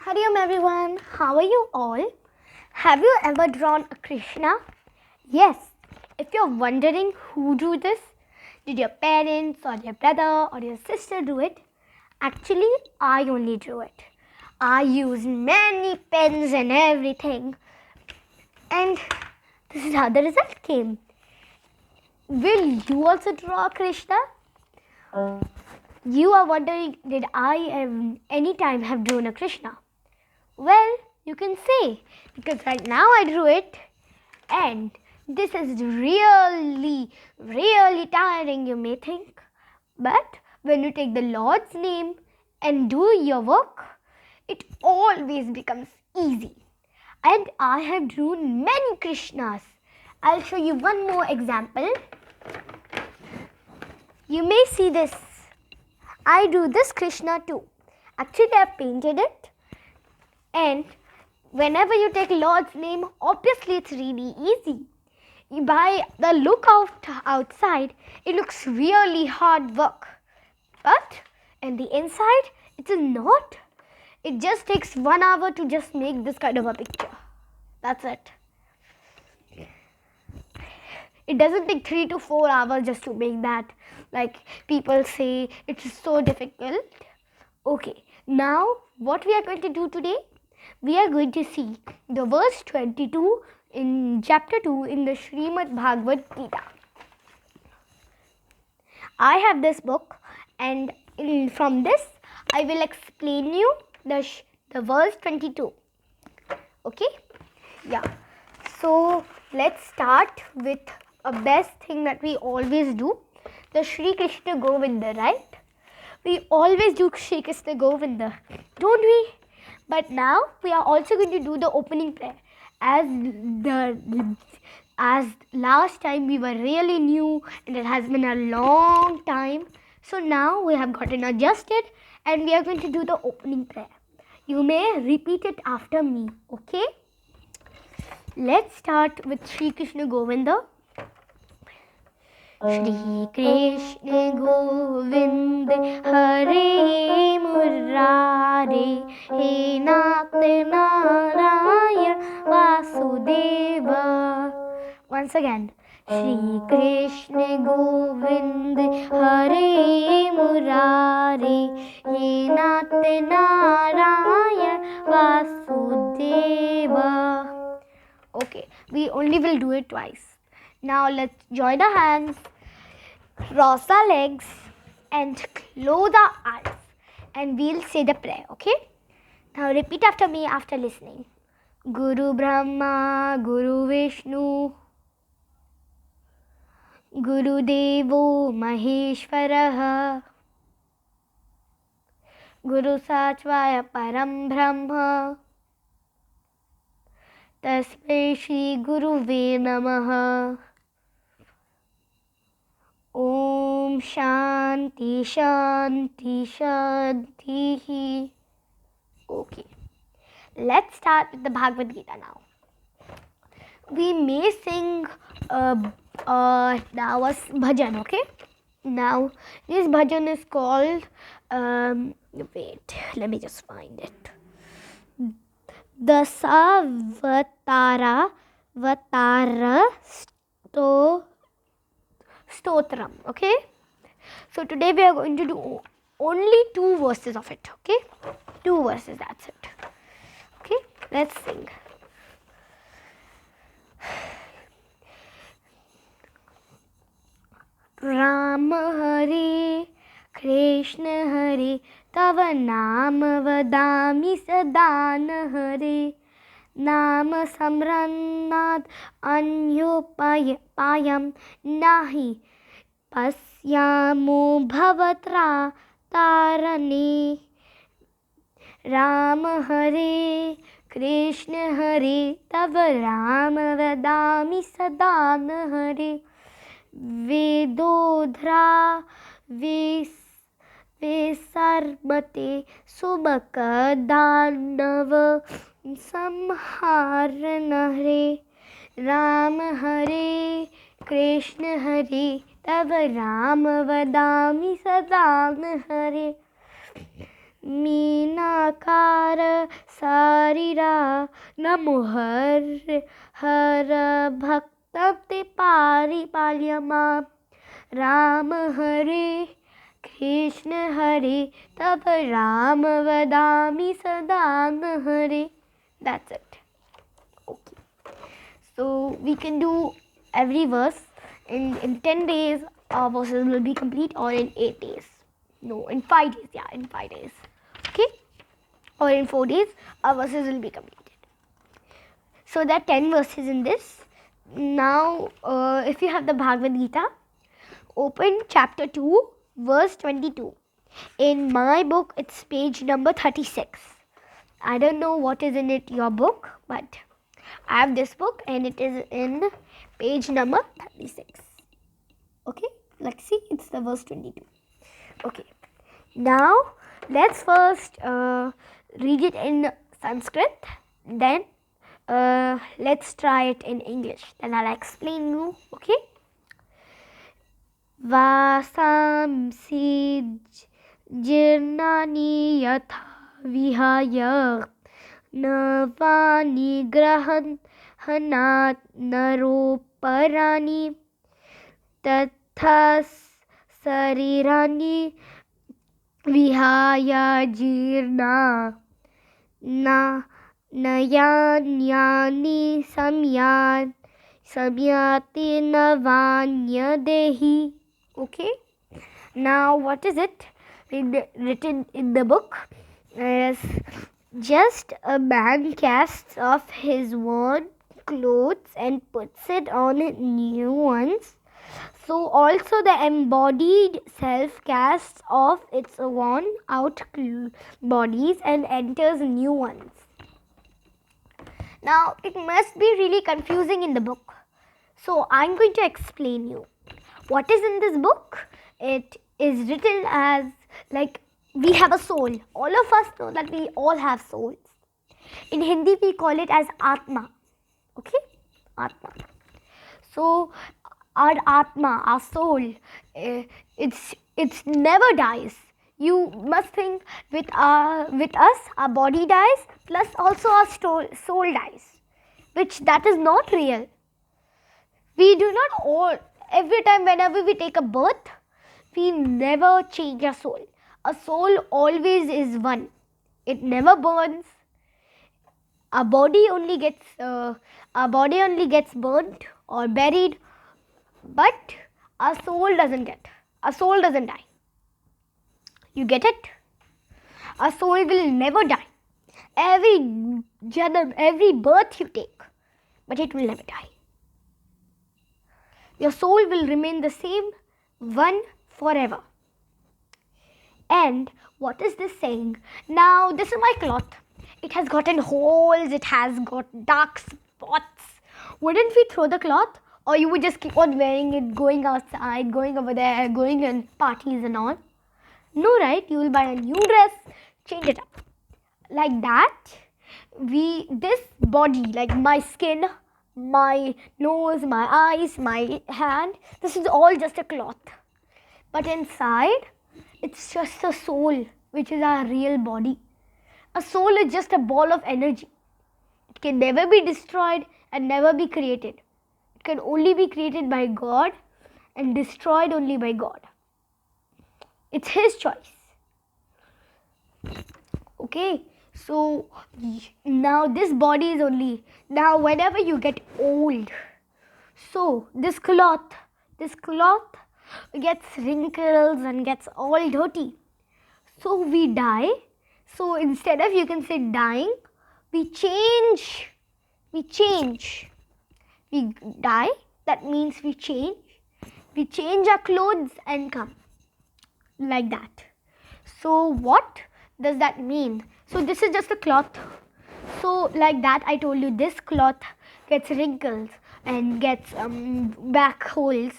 Hari Om everyone, how are you all? Have you ever drawn a Krishna? Yes, if you're wondering who drew this, did your parents or your brother or your sister do it? Actually, I only drew it. I used many pens and everything, and this is how the result came. Will you also draw a Krishna? You are wondering, did I any time have drawn a Krishna? Well, you can say, because right now I drew it, and this is really tiring, you may think. But when you take the Lord's name and do your work, it always becomes easy. And I have drawn many Krishnas. I'll show you one more example. You may see this. I drew this Krishna too. Actually, I painted it. And whenever you take Lord's name, obviously it's really easy. By the look outside, it looks really hard work. But in the inside, it is not. It just takes 1 hour to just make this kind of a picture. That's it. It doesn't take 3 to 4 hours just to make that. Like people say, it is so difficult. Okay, now what we are going to do today? We are going to see the verse 22 in chapter 2 in the Srimad Bhagavad Geeta. I have this book, and from this I will explain you the verse 22. Okay? Yeah. So let's start with a best thing that we always do, the Shri Krishna Govinda, right? We always do Shri Krishna Govinda, don't we? But now we are also going to do the opening prayer. As last time we were really new and it has been a long time. So now we have gotten adjusted and we are going to do the opening prayer. You may repeat it after me, okay? Let's start with Shri Krishna Govinda. Shri Krishna Govinda Hare Murare He Nath Narayan Vasudeva. Once again, Shri Krishna Govinda Hare Murare He Nath Narayan Vasudeva. Okay, we only will do it twice. Now let's join our hands, cross our legs and close our eyes, and we'll say the prayer, okay? Now repeat after me after listening. Guru Brahma, Guru Vishnu, Guru Devo Maheshwaraha, Guru Satvaya Param Brahma, Tasmai Shri Guruve Namaha. Om Shanti Shanti Shanti. Okay, let's start with the Bhagavad Gita now. We may sing now a bhajan, okay? Now this bhajan is called, wait, let me just find it. Dasavatara Stotram, okay? So today we are going to do only 2 verses of it, okay? 2 verses, that's it. Okay, let's sing. Rama Hare Krishna Hare Tava Nama Vadami Sadana Hare Nama Samranad Anyopayam Nahi Pasyamo Bhavatra Tarane. Rama Hare Krishna Hare Tava Rama Vadami Sadana Hare Vedodhra Vesarmate Subaka Danava Samharana Hare. Rama Hare Krishna Hare Tava Rama Vadami Sadana Hare मीनाकार सारिरा नमो हर भक्त ते पारिपाल्य मां राम हरे कृष्ण हरे तब राम वदामि सदा हरे. That's it. Okay. So we can do every verse in 10 days. Our verses will be complete, or in 8 days. No, in 5 days. Yeah, in 5 days. Okay. Or in 4 days, our verses will be completed. So there are 10 verses in this. Now, if you have the Bhagavad Gita, open chapter 2, verse 22. In my book, it's page number 36. I don't know what is in it, your book, but I have this book and it is in page number 36. Okay, let's see, it's the verse 22. Okay, now let's first read it in Sanskrit, then let's try it in English, then I'll explain you. Okay. Vasamsi jirnani yatha vihaya navani grahan hanat naroparani tathas sarirani vihaya jirna na nayanyani samyati navanya dehi. Okay, now what is it written in the book is, just a man casts off his worn clothes and puts it on new ones, so also the embodied self casts off its worn out bodies and enters new ones. Now it must be really confusing in the book, so I'm going to explain you what is in this book. It is written as like we have a soul. All of us know that we all have souls. In Hindi we call it as Atma. Okay, Atma. So our Atma, our soul, it's never dies. You must think with us our body dies, plus also our soul dies, which that is not real. We do not all. Every time whenever we take a birth, we never change our soul. A soul always is one. It never burns. Our body only gets burnt or buried, but our soul doesn't get. Our soul doesn't die. You get it? Our soul will never die. Every janam, every birth you take, but it will never die. Your soul will remain the same, one forever. And what is this saying? Now, this is my cloth. It has gotten holes, it has got dark spots. Wouldn't we throw the cloth? Or you would just keep on wearing it, going outside, going over there, going in parties and all? No, right? You will buy a new dress, change it up. Like that, this body, like my skin, my nose, my eyes, my hand, this is all just a cloth. But inside, it's just a soul, which is our real body. A soul is just a ball of energy. It can never be destroyed and never be created. It can only be created by God and destroyed only by God. It's His choice. Okay. So now this body is only, now whenever you get old, so this cloth gets wrinkles and gets all dirty. So we die. So instead of, you can say, dying, we change. We die, that means we change. We change our clothes and come. Like that. So what does that mean? So this is just a cloth. So like that, I told you, this cloth gets wrinkles and gets black holes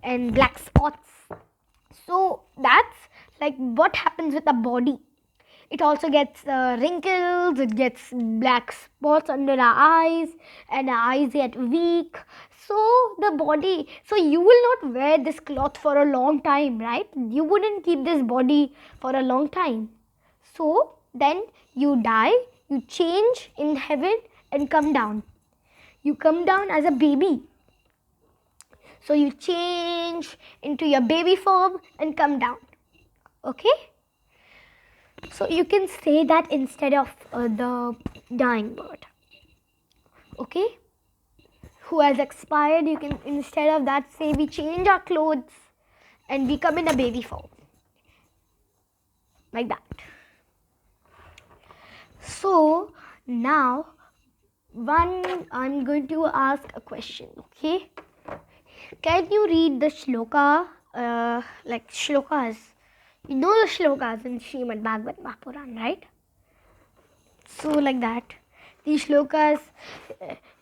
and black spots. So that's like what happens with a body. It also gets wrinkles, it gets black spots under our eyes, and our eyes get weak. So the body, so you will not wear this cloth for a long time, right? You wouldn't keep this body for a long time. So then you die, you change in heaven and come down. You come down as a baby. So you change into your baby form and come down. Okay? So you can say that instead of the dying bird. Okay? Who has expired, you can instead of that say we change our clothes and we come in a baby form. Like that. So now I'm going to ask a question, okay? Can you read the shloka, like shlokas? You know the shlokas in Srimad Bhagvat Mahapuran, right? So like that. These shlokas,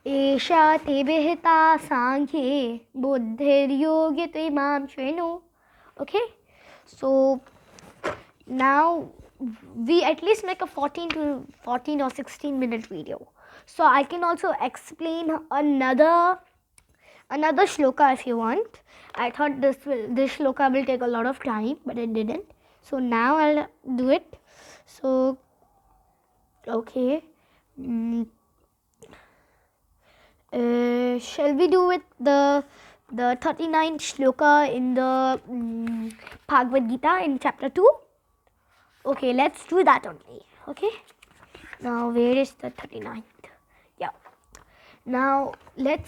Esha tebehita sankhye buddhir yogi imam shvenu. Okay? So now we at least make a 14 or 16 minute video. So I can also explain another shloka if you want. I thought this shloka will take a lot of time, but it didn't. So now I'll do it. So okay, shall we do it the 39th shloka in the Bhagavad Gita in chapter 2? Okay, let's do that only. Okay. Now where is the 39th? Yeah. Now I'll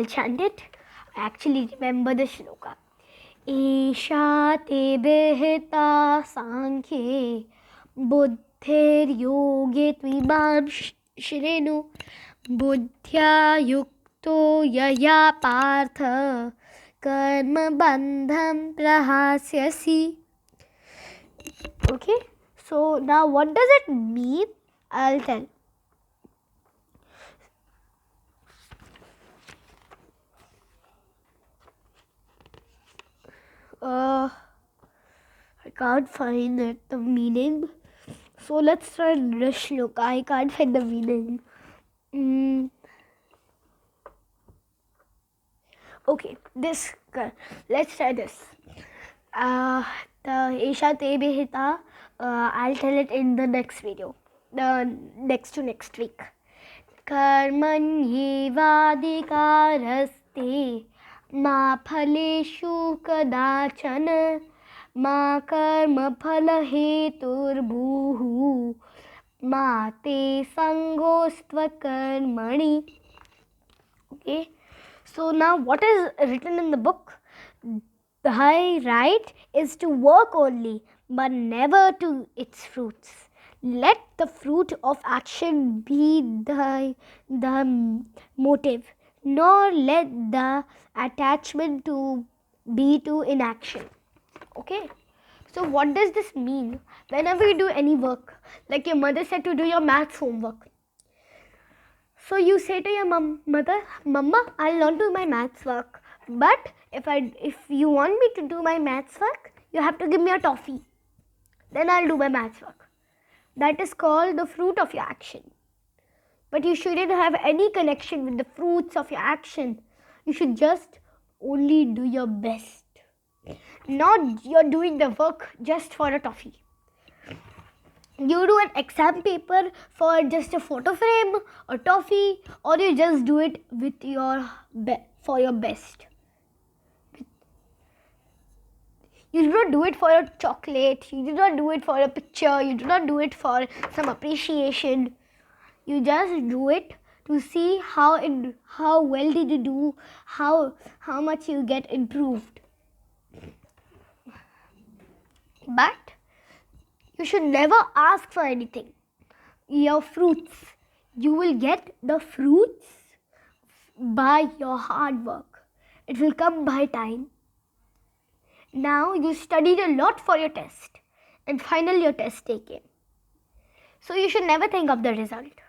chant it. I actually remember the shloka. Esha te behita sankhye buddhir yoge tvimam shrenu buddhya yukto yaya partha karma bandham prahasyasi. Okay, so now what does it mean? I'll tell. I can't find it, the meaning. So let's try the shloka. I can't find the meaning. Okay, let's try this. The Esha Te Behita, I'll tell it in the next video. The next to next week. Karmanyevadikaraste ma phaleshu kadachana ma karma phala heturbuhu ma te sangostva karmani. Okay, so now what is written in the book? Thy right is to work only, but never to its fruits. Let the fruit of action be the motive, nor let the attachment to be to inaction. Okay, so what does this mean? Whenever you do any work, like your mother said to do your maths homework, so you say to your mother, Mama, I'll not do my maths work, but if you want me to do my maths work, you have to give me a toffee. Then I'll do my maths work. That is called the fruit of your action. But you shouldn't have any connection with the fruits of your action. You should just only do your best. Not you're doing the work just for a toffee. You do an exam paper for just a photo frame or toffee, or you just do it with for your best. You do not do it for a chocolate, you do not do it for a picture, you do not do it for some appreciation. You just do it to see how well did you do, how much you get improved. But you should never ask for anything. Your fruits, you will get the fruits by your hard work. It will come by time. Now you studied a lot for your test, and finally your test taken. So you should never think of the result.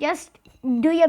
Just do your